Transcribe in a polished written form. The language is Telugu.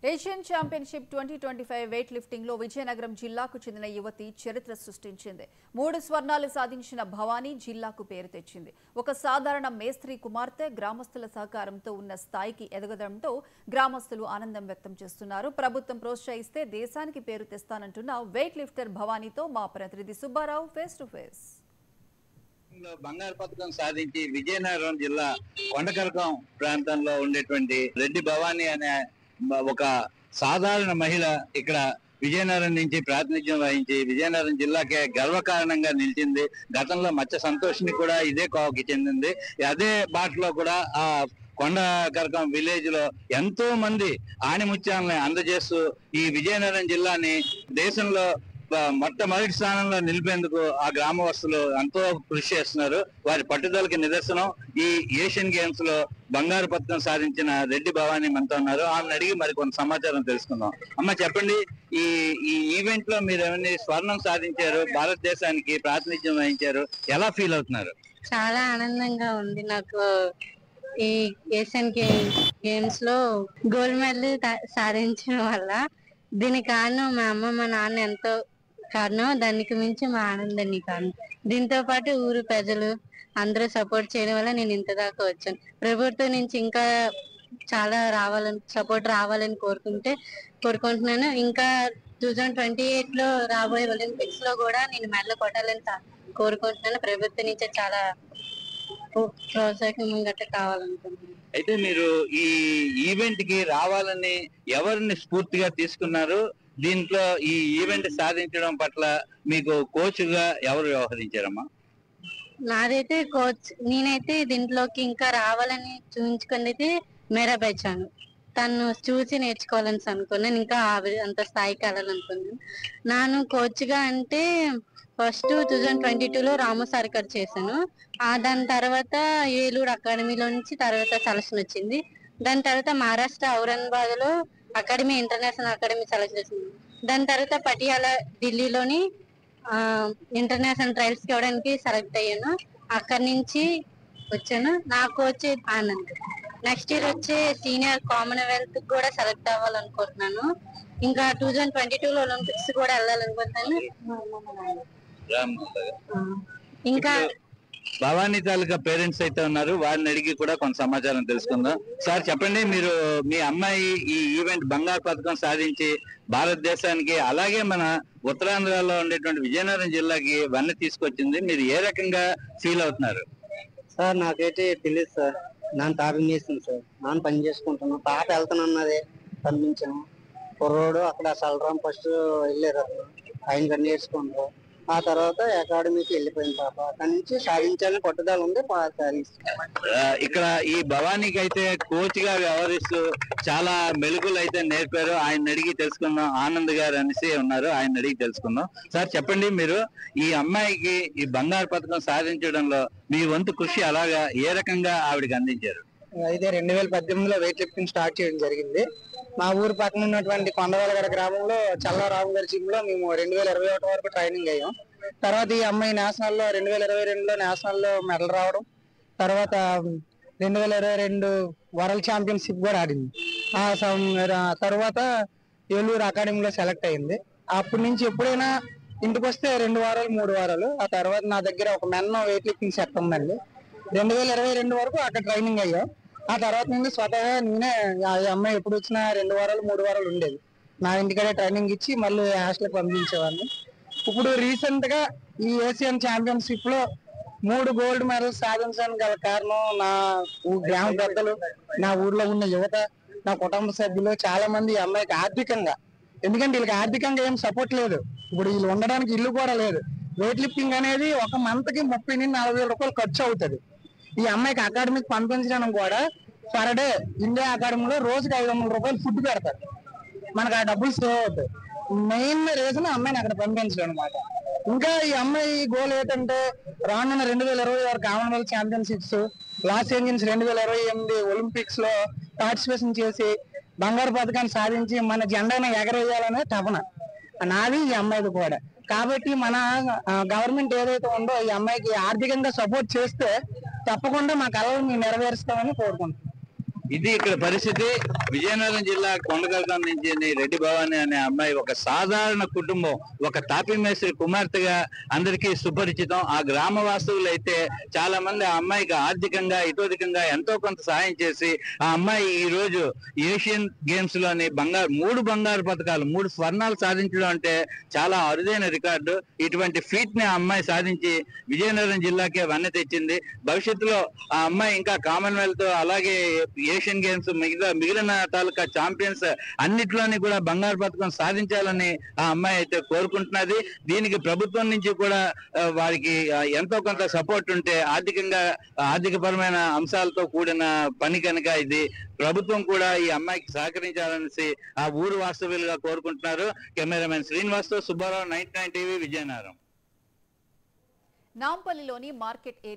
ఏషియన్ ఛాంపియన్షిప్ 2025 వెయిట్ లిఫ్టింగ్ లో విజయనగరం జిల్లాకు చెందిన యువతి చరిత్ర సృష్టించింది. 3 స్వర్ణాలు సాధించిన భవానీ జిల్లాకు పేరు తెచ్చింది. ఒక సాధారణ మేస్త్రి కుమార్తె గ్రామస్తుల సహకారంతో ఉన్న స్థాయికి ఎదగడంతో గ్రామస్తులు ఆనందం వ్యక్తం చేస్తున్నారు. ప్రభుత్వం ప్రోత్సహిస్తే దేశానికి పేరు తెస్తానంటున్న వెయిట్ లిఫ్టర్ భవానీతో మా ప్రతినిధి సుబ్బారావు ఫేస్ టు ఫేస్. బంగారు పథకం సాధించి విజయనగరం జిల్లా కొండకరకం ప్రాంతంలో ఉండేటువంటి రెడ్డి భవానీ అనే ఒక సాధారణ మహిళ ఇక్కడ విజయనగరం నుంచి ప్రాతినిధ్యం వహించి విజయనగరం జిల్లాకే గర్వకారణంగా నిలిచింది. గతంలో మత్స్య సంతోషిని కూడా ఇదే కోవకి చెందింది. అదే బాటలో కూడా ఆ కొండకరకం విలేజ్ లో ఎంతో మంది ఆణిముత్యాలను అందజేస్తూ ఈ విజయనగరం జిల్లాని దేశంలో మొట్టమొదటి స్థానంలో నిలిపేందుకు ఆ గ్రామవాసులు ఎంతో కృషి చేస్తున్నారు. వారి పట్టుదలకి నిదర్శనం ఈ ఏషియన్ గేమ్స్ లో బంగారు పథకం సాధించిన రెడ్డి భవానీ మనతో ఉన్నారు. ఆమెను అడిగి మరి కొంత సమాచారం తెలుసుకుందాం. అమ్మ, చెప్పండి, ఈ ఈ ఈవెంట్ లో మీరు ఏమన్నా స్వర్ణం సాధించారు, భారతదేశానికి ప్రాతినిధ్యం వహించారు, ఎలా ఫీల్ అవుతున్నారు? చాలా ఆనందంగా ఉంది. నాకు ఈ ఏషియన్ గేమ్స్ లో గోల్డ్ మెడల్ సాధించడం వల్ల దీనికి కారణం మా అమ్మ మా నాన్న ఎంతో కారణం. దానికి మించి మా ఆనందాన్ని కారణం. దీంతో పాటు ఊరు ప్రజలు అందరూ సపోర్ట్ చేయడం వల్ల నేను ఇంత దాకా వచ్చాను. ప్రభుత్వం నుంచి ఇంకా చాలా సపోర్ట్ రావాలని కోరుకుంటున్నాను. ఇంకా 2028 లో రాబోయే ఒలింపిక్స్ లో కూడా నేను మెడల్ కొట్టాలని కోరుకుంటున్నాను. ప్రభుత్వం నుంచి చాలా ప్రోత్సాహం గట్రా కావాలనుకుంటున్నాను. అయితే మీరు ఈ ఈవెంట్ కి రావాలని ఎవరిని స్ఫూర్తిగా తీసుకున్నారు? దీంట్లో ఈ ఈవెంట్ సాధించడం పట్ల మీకు కోచ్ గా ఎవరు వ్యవహరించారమ్మా? నాదైతే కోచ్, నేనైతే దీంట్లోకి ఇంకా రావాలని చూపించుకునేది మీరాబాయి చాను. తను చూసి నేర్చుకోవాలని అనుకున్నాను. ఇంకా అంత స్థాయికి వెళ్ళాలనుకున్నాను. నాను కోచ్ గా అంటే ఫస్ట్ 2022 లో రాము సార్కర్ చేశాను. దాని తర్వాత ఏలూరు అకాడమీలో నుంచి తర్వాత సెలక్షన్ వచ్చింది. దాని తర్వాత మహారాష్ట్ర ఔరంగాబాద్ లో ఇంటర్నేషనల్ అకాడమీ సెలెక్షన్ వచ్చింది. దాని తర్వాత పటియాలా ఢిల్లీలోని ఇంటర్నేషనల్ ట్రయల్స్ కి ఇవ్వడానికి సెలెక్ట్ అయ్యాను. అక్కడి నుంచి వచ్చాను. నా కోచ్ ఆనంద్. నెక్స్ట్ ఇయర్ వచ్చే సీనియర్ కామన్వెల్త్ కూడా సెలెక్ట్ అవ్వాలనుకుంటున్నాను. ఇంకా 2022 లో ఒలింపిక్స్ కూడా వెళ్ళాలనుకుంటున్నాను. ఇంకా భవానీ తాలూకా పేరెంట్స్ అయితే ఉన్నారు, వారిని అడిగి కూడా కొంత సమాచారం తెలుసుకుందాం. సార్, చెప్పండి, మీరు మీ అమ్మాయి ఈ ఈవెంట్ బంగారు పథకం సాధించి భారతదేశానికి అలాగే మన ఉత్తరాంధ్రలో ఉండేటువంటి విజయనగరం జిల్లాకి వన్నె తీసుకొచ్చింది. మీరు ఏ రకంగా ఫీల్ అవుతున్నారు? సార్, నాకైతే తెలియదు సార్. నాన్న తాపం చేసింది సార్. నాన్న పని చేసుకుంటున్నాను. పాప వెళ్తానన్నది పంపించాను. కుర్రోడు అక్కడ సలరాం ఫస్ట్ వెళ్ళారు. ఆయన నేర్చుకుంటారు. ఆ తర్వాత అకాడమీకి వెళ్ళిపోయింది పాప. అక్కడి నుంచి సాధించాలని పట్టుదల ఉంది. ఇక్కడ ఈ భవానీకి అయితే కోచ్ గా వ్యవహరిస్తూ చాలా మెలుగులు అయితే నేర్పారు. ఆయన అడిగి తెలుసుకుందాం. ఆనంద్ గారు అనేసి ఉన్నారు, ఆయన అడిగి తెలుసుకుందాం. సార్, చెప్పండి, మీరు ఈ అమ్మాయికి ఈ బంగారు పథకం సాధించడంలో మీ వంతు కృషి అలాగా ఏ రకంగా ఆవిడకి అందించారు? అయితే 2018లో వెయిట్ లిఫ్టింగ్ స్టార్ట్ చేయడం జరిగింది. మా ఊరు పక్కన ఉన్నటువంటి కొండవలగడ గ్రామంలో చల్లారావు గారి జిమ్ లో మేము 2021 వరకు ట్రైనింగ్ అయ్యాం. తర్వాత ఈ అమ్మాయి నేషనల్ లో 2022లో నేషనల్ లో మెడల్ రావడం, తర్వాత 2022 వరల్డ్ ఛాంపియన్షిప్ కూడా ఆడింది. తర్వాత ఏలూరు అకాడమీలో సెలెక్ట్ అయింది. అప్పటి నుంచి ఎప్పుడైనా ఇంటికి వస్తే 2 వారాలు 3 వారాలు. ఆ తర్వాత నా దగ్గర ఒక మెన్ వెయిట్ లిఫ్టింగ్ సెట్ ఉందండి. 2022 వరకు అక్కడ ట్రైనింగ్ అయ్యాం. ఆ తర్వాత నుండి స్వతహా నేనే ఆ అమ్మాయి ఎప్పుడు వచ్చినా 2 వారాలు 3 వారాలు ఉండేది. నా ఇంటికడే ట్రైనింగ్ ఇచ్చి మళ్ళీ హాస్టల్కి పంపించేవాడిని. ఇప్పుడు రీసెంట్ గా ఈ ఏషియన్ ఛాంపియన్షిప్ లో 3 గోల్డ్ మెడల్స్ సాధించడానికి గల కారణం నా గ్రామ పెద్దలు, నా ఊర్లో ఉన్న యువత, నా కుటుంబ సభ్యులు, చాలా మంది ఈ అమ్మాయికి ఆర్థికంగా, ఎందుకంటే వీళ్ళకి ఆర్థికంగా ఏం సపోర్ట్ లేదు. ఇప్పుడు వీళ్ళు ఉండడానికి ఇల్లు కూడా లేదు. వెయిట్ లిఫ్టింగ్ అనేది ఒక మంత్ కి 30 నుంచి 40 వేల రూపాయలు ఖర్చు అవుతుంది. ఈ అమ్మాయికి అకాడమీకి పంపించడానికి కూడా పర్ డే ఇండియా అకాడమీలో రోజుకి 500 రూపాయలు ఫుడ్ పెడతారు. మనకు ఆ డబ్బులు సేవ్ అవుతాయి. మెయిన్ రీజన్ అమ్మాయిని అక్కడ పంపించడం అనమాట. ఇంకా ఈ అమ్మాయి గోల్ ఏంటంటే రానున్న 2026 Commonwealth championships, Los Angeles 2028 Olympics లో పార్టిసిపేషన్ చేసి బంగారు పథకాన్ని సాధించి మన జెండాను ఎగరేయాలనే తపన నాది, ఈ అమ్మాయిది కూడా. కాబట్టి మన గవర్నమెంట్ ఏదైతే ఉందో ఈ అమ్మాయికి ఆర్థికంగా సపోర్ట్ చేస్తే తప్పకుండా మా కళలు మేము నెరవేరుస్తామని కోరుకుంటున్నాం. ఇది ఇక్కడ పరిస్థితి. విజయనగరం జిల్లా కొండకల్కం నుంచి రెడ్డి భవాని అనే అమ్మాయి ఒక సాధారణ కుటుంబం, ఒక తాపీ మేస్త్రి కుమార్తెగా అందరికీ సుపరిచితం. ఆ గ్రామ వాస్తవులు అయితే చాలా మంది ఆ అమ్మాయికి ఆర్థికంగా ఇతోధికంగా ఎంతో కొంత సహాయం చేసి ఆ అమ్మాయి ఈ రోజు ఏషియన్ గేమ్స్ లోని 3 బంగారు పథకాలు 3 స్వర్ణాలు సాధించడం అంటే చాలా అరుదైన రికార్డు. ఇటువంటి ఫీట్ ని ఆ అమ్మాయి సాధించి విజయనగరం జిల్లాకే వన్నె తెచ్చింది. భవిష్యత్తులో ఆ అమ్మాయి ఇంకా కామన్వెల్త్ అలాగే ఏషియన్ గేమ్స్ మిగిలిన తాలూకా ఛాంపియన్స్ అన్నిట్లోని కూడా బంగారు పథకం సాధించాలని ఆ అమ్మాయి అయితే కోరుకుంటున్నది. దీనికి ప్రభుత్వం నుంచి కూడా వారికి ఎంతో కొంత సపోర్ట్ ఉంటే ఆర్థికపరమైన అంశాలతో కూడిన పని కనుక ఇది ప్రభుత్వం కూడా ఈ అమ్మాయికి సహకరించాలనేసి ఆ ఊరు వాస్తవ్యులుగా కోరుకుంటున్నారు. కెమెరామెన్ శ్రీనివాస్తో సుబ్బారావు, 99 టీవీ, విజయనగరం. నాంపల్లిలోని మార్కెట్ ఏరియా